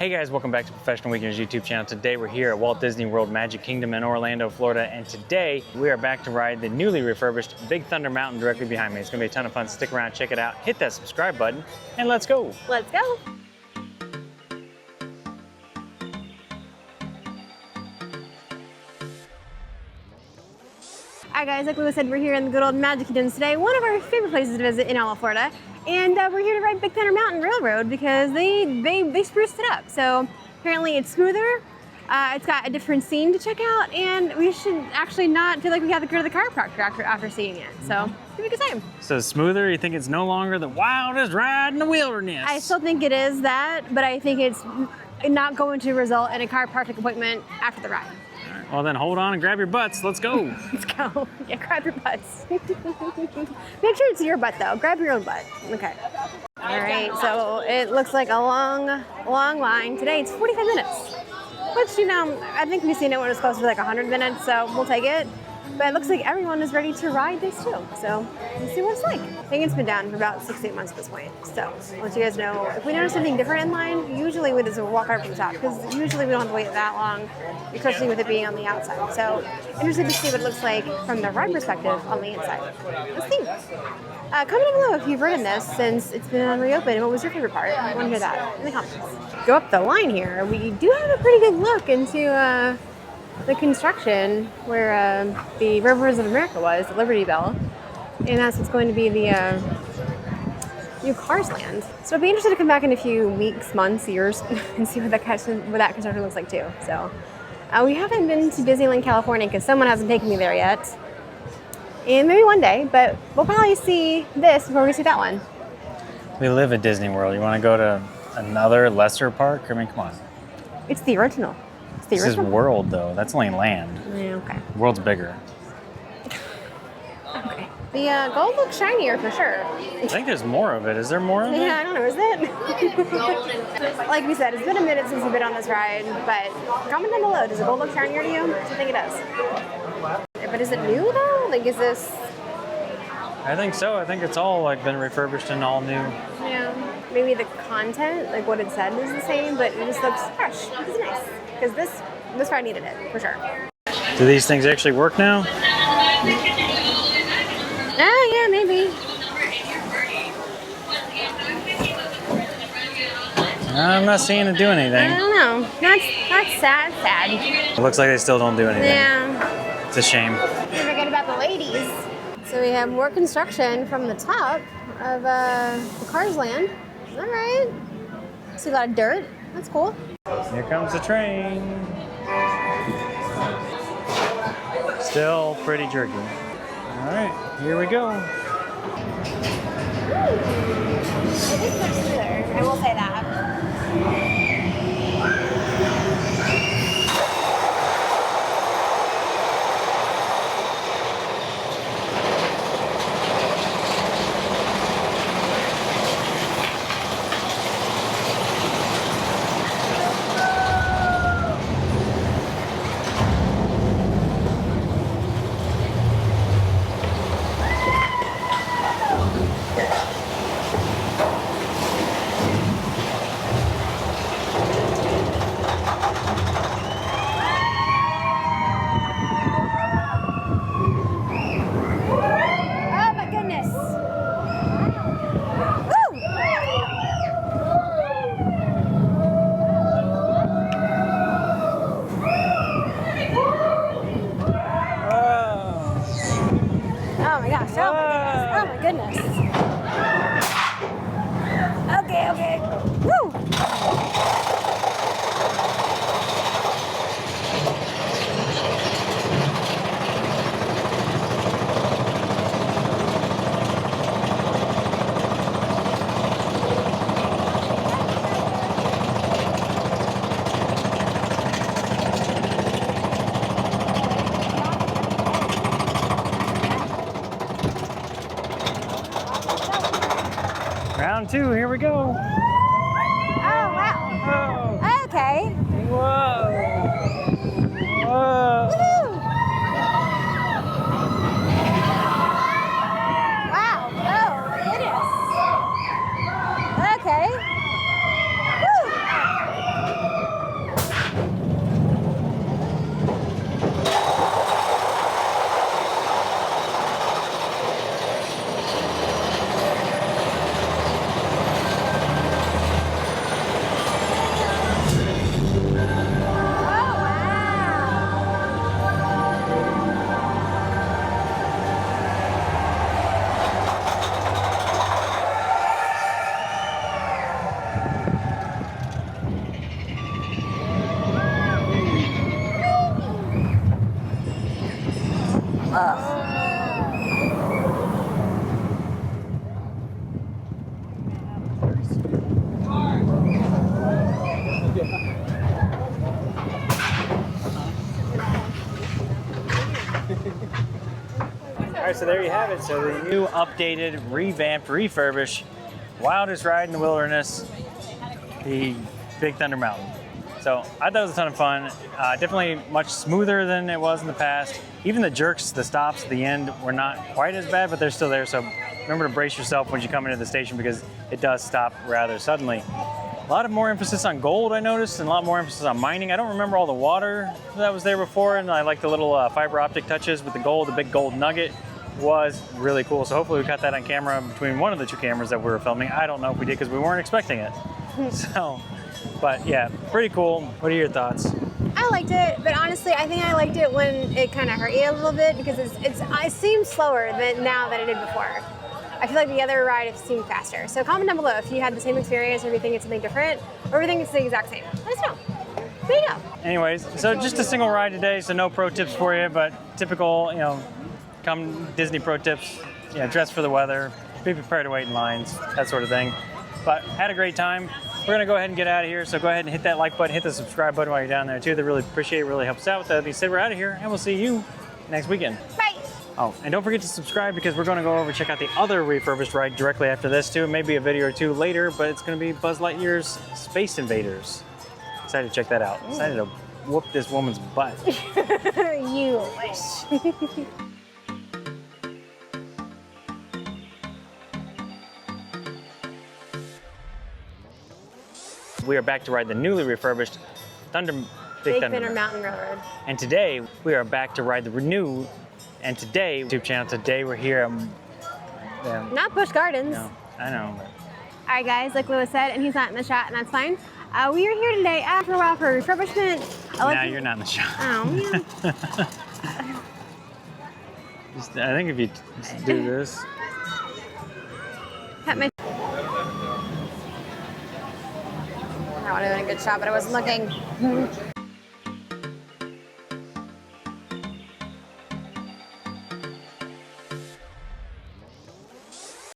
Hey guys, welcome back to Professional Weekenders YouTube channel. Today we're here at Walt Disney World Magic Kingdom in Orlando, Florida, and today we are back to ride the newly refurbished Big Thunder Mountain directly behind me. It's gonna be a ton of fun. Stick around, check it out, hit that subscribe button, and let's go. Let's go. Alright guys, like Lewis said, we're here in the good old Magic Kingdom today, one of our favorite places to visit in all of Florida. And we're here to ride Big Thunder Mountain Railroad because they spruced it up. So apparently it's smoother, it's got a different scene to check out, and we should actually not feel like we have to go to the chiropractor after seeing it. So it's gonna be a good time. So smoother, you think it's no longer the wildest ride in the wilderness? I still think it is that, but I think it's not going to result in a chiropractic appointment after the ride. Well then hold on and grab your butts, let's go. Let's go. Yeah, grab your butts. Make sure it's your butt though. Grab your own butt. Okay. All right, so it looks like a long line. Today it's 45 minutes, which, you know, I think we've seen it when it was closer to like 100 minutes, so we'll take it. But it looks like everyone is ready to ride this too. So let's see what it's like. I think it's been down for about 6 to 8 months at this point. So I'll let you guys know if we notice something different in line. Usually we just walk right from the top because usually we don't have to wait that long, especially with it being on the outside. So interested to see what it looks like from the ride perspective on the inside. Let's see. Comment down below if you've ridden this since it's been reopened, and what was your favorite part? I want to hear that in the comments. Go up the line here. We do have a pretty good look into the construction where the Rivers of America was, the Liberty Bell, and that's what's going to be the new Cars Land. So I'd be interested to come back in a few weeks, months, years, and see what that construction looks like too. So we haven't been to Disneyland, California because someone hasn't taken me there yet. And maybe one day, but we'll probably see this before we see that one. We live at Disney World. You want to go to another lesser park? I mean, come on. It's the original. This is World though. That's only land. Yeah, okay. World's bigger. Okay. The gold looks shinier for sure. I think there's more of it. Is there more of it? Yeah, I don't know. Is it? Like we said, it's been a minute since we've been on this ride, but comment down below. Does the gold look shinier to you? I think it does. But is it new though? Like, is this? I think so. I think it's all like been refurbished and all new. Yeah. Maybe the content, like what it said, is the same, but it just looks fresh. It's nice because this ride needed it for sure. Do these things actually work now? Yeah, maybe. I'm not seeing it do anything. I don't know. That's sad. It looks like they still don't do anything. Yeah. It's a shame. Don't forget about the ladies. So we have more construction from the top of the Cars Land. All right. See a lot of dirt. That's cool. Here comes the train. Still pretty jerky. All right, here we go. It is much smoother. I will say that. Oh my goodness. Okay. Woo! Round two, here we go. Oh, wow. Whoa. Okay. Whoa. Whoa. Woo! Wow. Oh, goodness. Okay. Woo! right, so there you have it. So the new, updated, revamped, refurbished, wildest ride in the wilderness, the Big Thunder Mountain. So I thought it was a ton of fun. Definitely much smoother than it was in the past. Even the jerks, the stops at the end were not quite as bad, but they're still there. So remember to brace yourself when you come into the station because it does stop rather suddenly. A lot of more emphasis on gold, I noticed, and a lot more emphasis on mining. I don't remember all the water that was there before, and I like the little fiber optic touches with the gold. The big gold nugget was really cool. So hopefully we caught that on camera between one of the two cameras that we were filming. I don't know if we did because we weren't expecting it. So, but yeah, pretty cool. What are your thoughts? I liked it, but honestly, I think I liked it when it kind of hurt you a little bit because it seems slower now than it did before. I feel like the other ride seemed faster. So comment down below if you had the same experience or if you think it's something different or if you think it's the exact same. Let us know. There you go. Anyways, so just a single ride today, so no pro tips for you, but typical, come Disney pro tips, dress for the weather, be prepared to wait in lines, that sort of thing. But had a great time. We're gonna go ahead and get out of here, so go ahead and hit that like button, hit the subscribe button while you're down there too. They really appreciate it, really helps out. With that being said, we're out of here, and we'll see you next weekend. Bye. Oh, and don't forget to subscribe because we're gonna go over and check out the other refurbished ride directly after this too. Maybe a video or two later, but it's gonna be Buzz Lightyear's Space Invaders. Excited to check that out. Excited to whoop this woman's butt. You wish. We are back to ride the newly refurbished Big Thunder Mountain Railroad. And today we are back to ride the new. And today, YouTube channel. Today we're here. Not Busch Gardens. No, I know. But. All right, guys. Like Louis said, and he's not in the shot, and that's fine. We are here today after a while for refurbishment. Nah, you're not in the shot. Oh, yeah. I think if you just do this. I want to do a good shot, but I wasn't looking.